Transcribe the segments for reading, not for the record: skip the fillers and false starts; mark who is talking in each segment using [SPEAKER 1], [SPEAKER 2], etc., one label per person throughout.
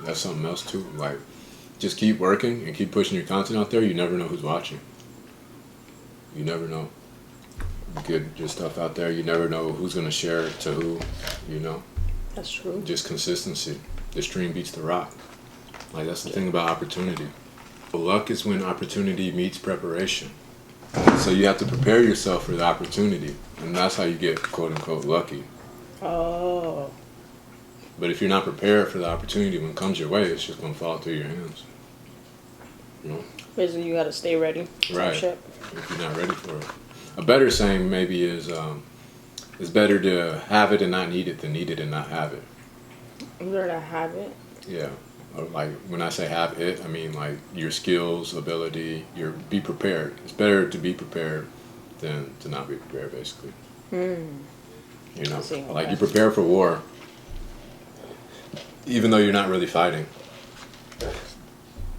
[SPEAKER 1] That's something else too. Like, just keep working and keep pushing your content out there. You never know who's watching. You never know. You get your stuff out there. You never know who's gonna share it to who. You know.
[SPEAKER 2] That's true.
[SPEAKER 1] Just consistency. The stream beats the rock. Like, that's the thing about opportunity. Luck is when opportunity meets preparation. So you have to prepare yourself for the opportunity, and that's how you get quote unquote lucky.
[SPEAKER 2] Oh.
[SPEAKER 1] But if you're not prepared for the opportunity when it comes your way, it's just gonna fall through your hands. You know?
[SPEAKER 2] Basically, you gotta stay ready.
[SPEAKER 1] Right. If you're not ready for it. A better saying maybe is it's better to have it and not need it than need it and not have it.
[SPEAKER 2] Better to have it.
[SPEAKER 1] Yeah. Or like when I say have it, I mean like your skills, ability, be prepared. It's better to be prepared than to not be prepared, basically. You know, like you prepare for war, even though you're not really fighting.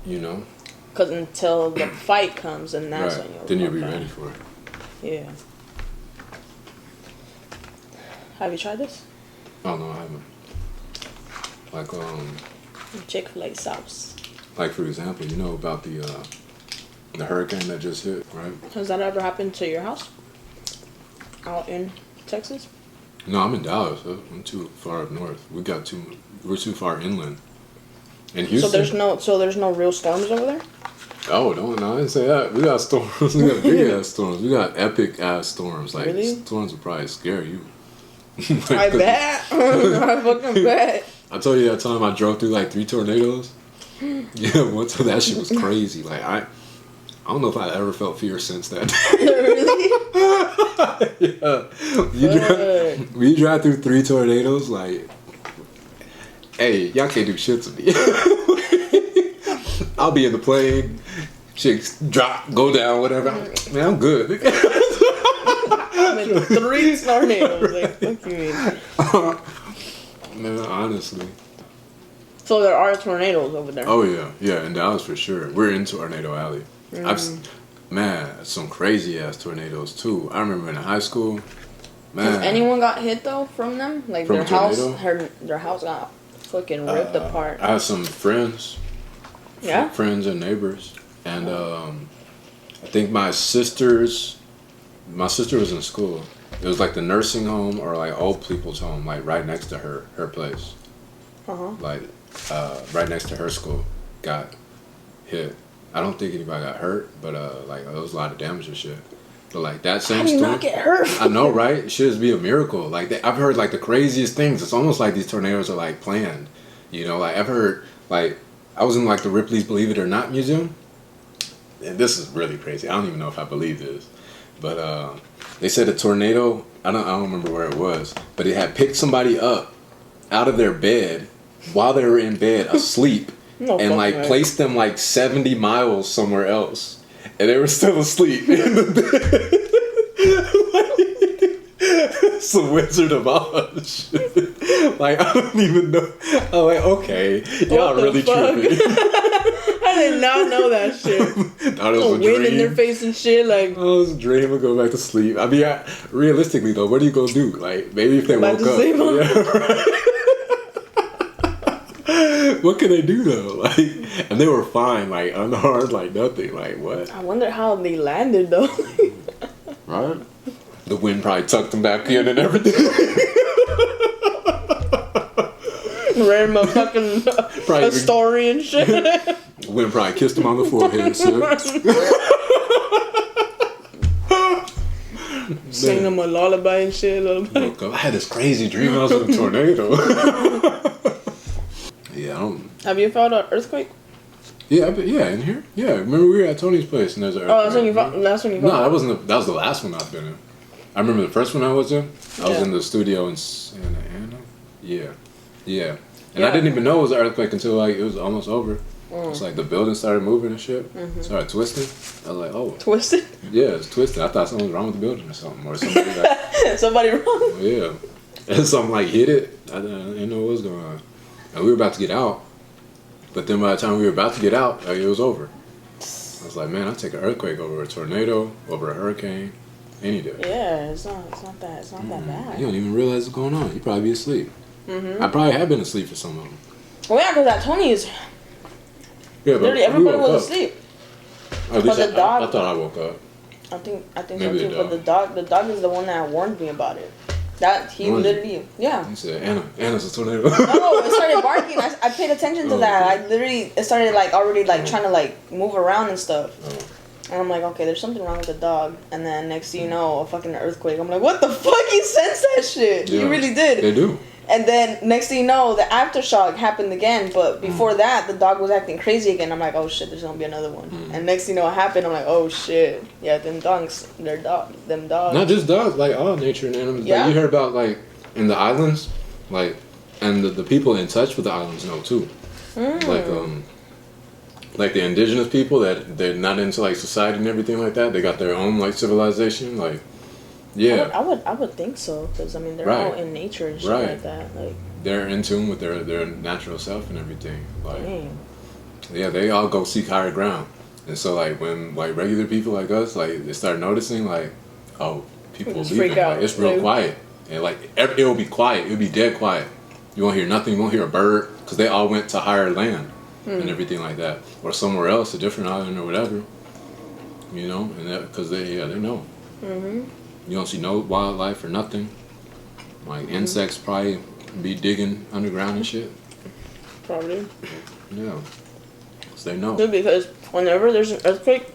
[SPEAKER 1] You know.
[SPEAKER 2] Because until the fight comes, and that's when
[SPEAKER 1] you'll be ready for it.
[SPEAKER 2] Yeah. Have you tried this?
[SPEAKER 1] Oh no, I haven't. Like
[SPEAKER 2] Chick-fil-A sauce.
[SPEAKER 1] Like for example, you know about the hurricane that just hit, right?
[SPEAKER 2] Has that ever happened to your house? Out in Texas?
[SPEAKER 1] No, I'm in Dallas. I'm too far up north. We're too far inland. And Houston.
[SPEAKER 2] So there's no real storms over there?
[SPEAKER 1] Oh, no, I didn't say that. We got storms. We got big ass storms. We got epic ass storms. Like
[SPEAKER 2] really?
[SPEAKER 1] Storms will probably scare you.
[SPEAKER 2] Like, I bet. I fucking bet.
[SPEAKER 1] I told you that time I drove through like 3 tornadoes. Yeah, one time that shit was crazy. Like I don't know if I ever felt fear since that. Yeah. You drive through 3 tornadoes, like, hey, y'all can't do shit to me. I'll be in the plane, chicks drop, go down, whatever. Man, I'm good.
[SPEAKER 2] I'm in 3 tornadoes. Like, fuck you mean?
[SPEAKER 1] Man, honestly.
[SPEAKER 2] So there are tornadoes over there.
[SPEAKER 1] Oh yeah, in Dallas for sure. We're in Tornado Alley. Man, some crazy ass tornadoes too. I remember in high school. Man,
[SPEAKER 2] has anyone got hit though from them? Like
[SPEAKER 1] from
[SPEAKER 2] their house got fucking ripped apart.
[SPEAKER 1] I had some friends.
[SPEAKER 2] Yeah.
[SPEAKER 1] Friends and neighbors, and I think my sister was in school. It was like the nursing home or like old people's home, like right next to her place. Like right next to her school, got hit. I don't think anybody got hurt, but like there was a lot of damage and shit. But like that same storm,
[SPEAKER 2] not get hurt?
[SPEAKER 1] I know, right? It should be a miracle. Like I've heard like the craziest things. It's almost like these tornadoes are like planned. You know, like I've heard like I was in like the Ripley's Believe It or Not museum, and this is really crazy. I don't even know if I believe this, but they said a tornado. I don't remember where it was, but it had picked somebody up out of their bed while they were in bed asleep. And like placed them like 70 miles somewhere else, and they were still asleep in the bed. It's a Wizard of Oz shit. Like I don't even know. I'm like, okay, y'all really tripping.
[SPEAKER 2] I did not know that shit.
[SPEAKER 1] Thought it was a
[SPEAKER 2] wind
[SPEAKER 1] dream.
[SPEAKER 2] In their face and shit. Like
[SPEAKER 1] oh, it was a dream. I'll go back to sleep. I mean, realistically though, what are you gonna do? Like maybe if they woke up. Yeah, right. What can they do though? Like, and they were fine, like unharmed, like nothing. Like what?
[SPEAKER 2] I wonder how they landed though.
[SPEAKER 1] Right? The wind probably tucked them back in and everything.
[SPEAKER 2] Ran my fucking a story and shit.
[SPEAKER 1] The wind probably kissed them on the forehead,
[SPEAKER 2] Sing them a lullaby and shit.
[SPEAKER 1] I had this crazy dream I was in a tornado. Yeah, I don't.
[SPEAKER 2] Have you felt an earthquake?
[SPEAKER 1] Yeah, in here. Yeah, remember we were at Tony's place and there's an earthquake.
[SPEAKER 2] Oh, that's when you felt. That's when you felt.
[SPEAKER 1] No, that wasn't. That was the last one I've been in. I remember the first one I was in. I was in the studio in Santa Ana. Yeah. And I didn't even know it was an earthquake until like it was almost over. It's like the building started moving and shit. Started twisting. I was like, oh.
[SPEAKER 2] Twisted?
[SPEAKER 1] Yeah, it's twisted. I thought something was wrong with the building or something, or somebody like.
[SPEAKER 2] Somebody wrong.
[SPEAKER 1] Yeah, and something like hit it. I didn't know what was going on. And we were about to get out, but then by the time we were about to get out, it was over. I was like, man, I'll take an earthquake over a tornado, over a hurricane, any day.
[SPEAKER 2] Yeah, it's not that bad.
[SPEAKER 1] You don't even realize what's going on. You probably be asleep. I probably have been asleep for some of them.
[SPEAKER 2] Well, yeah, because at Tony's,
[SPEAKER 1] Yeah, but
[SPEAKER 2] literally
[SPEAKER 1] we
[SPEAKER 2] everybody
[SPEAKER 1] woke
[SPEAKER 2] was
[SPEAKER 1] up.
[SPEAKER 2] asleep.
[SPEAKER 1] At least
[SPEAKER 2] But the dog-
[SPEAKER 1] I thought I woke up.
[SPEAKER 2] I think
[SPEAKER 1] Maybe
[SPEAKER 2] so
[SPEAKER 1] the
[SPEAKER 2] too. But the dog is the one that warned me about it. That he
[SPEAKER 1] Warned you?
[SPEAKER 2] literally, yeah.
[SPEAKER 1] He said, Anna's a tornado.
[SPEAKER 2] No, it started barking. I paid attention to
[SPEAKER 1] Oh,
[SPEAKER 2] that.
[SPEAKER 1] okay.
[SPEAKER 2] I literally, it started like already like trying to like move around and stuff.
[SPEAKER 1] Oh.
[SPEAKER 2] And I'm like, okay, there's something wrong with the dog. And then next thing you know, a fucking earthquake. I'm like, what the fuck? He sensed that shit.
[SPEAKER 1] Yeah,
[SPEAKER 2] He really did.
[SPEAKER 1] They do.
[SPEAKER 2] And then next thing you know, the aftershock happened again. But before that, the dog was acting crazy again. I'm like, oh shit, there's gonna be another one. And next thing you know, what happened? I'm like, oh shit, yeah, them dogs. Them dogs.
[SPEAKER 1] Not just dogs, like all nature and animals.
[SPEAKER 2] Yeah.
[SPEAKER 1] Like you heard about like in the islands, like, and the people in touch with the islands know too. Like the indigenous people that they're not into like society and everything like that. They got their own like civilization. Like, yeah,
[SPEAKER 2] I would think so, because I mean they're
[SPEAKER 1] Right.
[SPEAKER 2] all in nature and shit
[SPEAKER 1] Right.
[SPEAKER 2] like that. Like,
[SPEAKER 1] they're in tune with their natural self and everything. Like,
[SPEAKER 2] dang.
[SPEAKER 1] yeah, they all go seek higher ground. And so like when like regular people like us like they start noticing like, oh, people
[SPEAKER 2] Just
[SPEAKER 1] leaving.
[SPEAKER 2] freak out.
[SPEAKER 1] Like, it's real
[SPEAKER 2] Like-
[SPEAKER 1] quiet, and like it'll be quiet. It'll be dead quiet. You won't hear nothing. You won't hear a bird because they all went to higher land and everything like that, or somewhere else, a different island or whatever. You know, and that because they know.
[SPEAKER 2] Mhm.
[SPEAKER 1] You don't see no wildlife or nothing. Like insects probably be digging underground and shit.
[SPEAKER 2] Probably.
[SPEAKER 1] Yeah, 'cause they know.
[SPEAKER 2] Dude, because whenever there's an earthquake,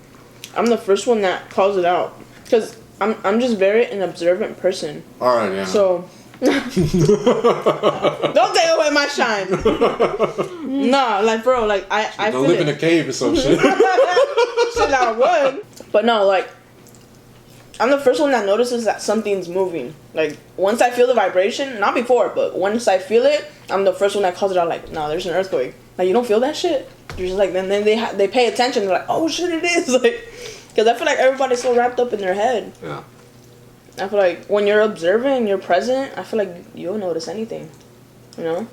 [SPEAKER 2] I'm the first one that calls it out. Because I'm just very an observant person.
[SPEAKER 1] All right, yeah.
[SPEAKER 2] So don't take away my shine. Nah, like bro, like I
[SPEAKER 1] don't
[SPEAKER 2] feel
[SPEAKER 1] live in
[SPEAKER 2] it.
[SPEAKER 1] a cave or some shit.
[SPEAKER 2] Shit, I would. But no, like I'm the first one that notices that something's moving. Like once I feel the vibration, not before, but once I feel it, I'm the first one that calls it out. Like, no, there's an earthquake. Like you don't feel that shit. You're just like, then they pay attention. They're like, oh shit, it is. Like, because I feel like everybody's so wrapped up in their head.
[SPEAKER 1] Yeah.
[SPEAKER 2] I feel like when you're observing, you're present. I feel like you'll notice anything. You know.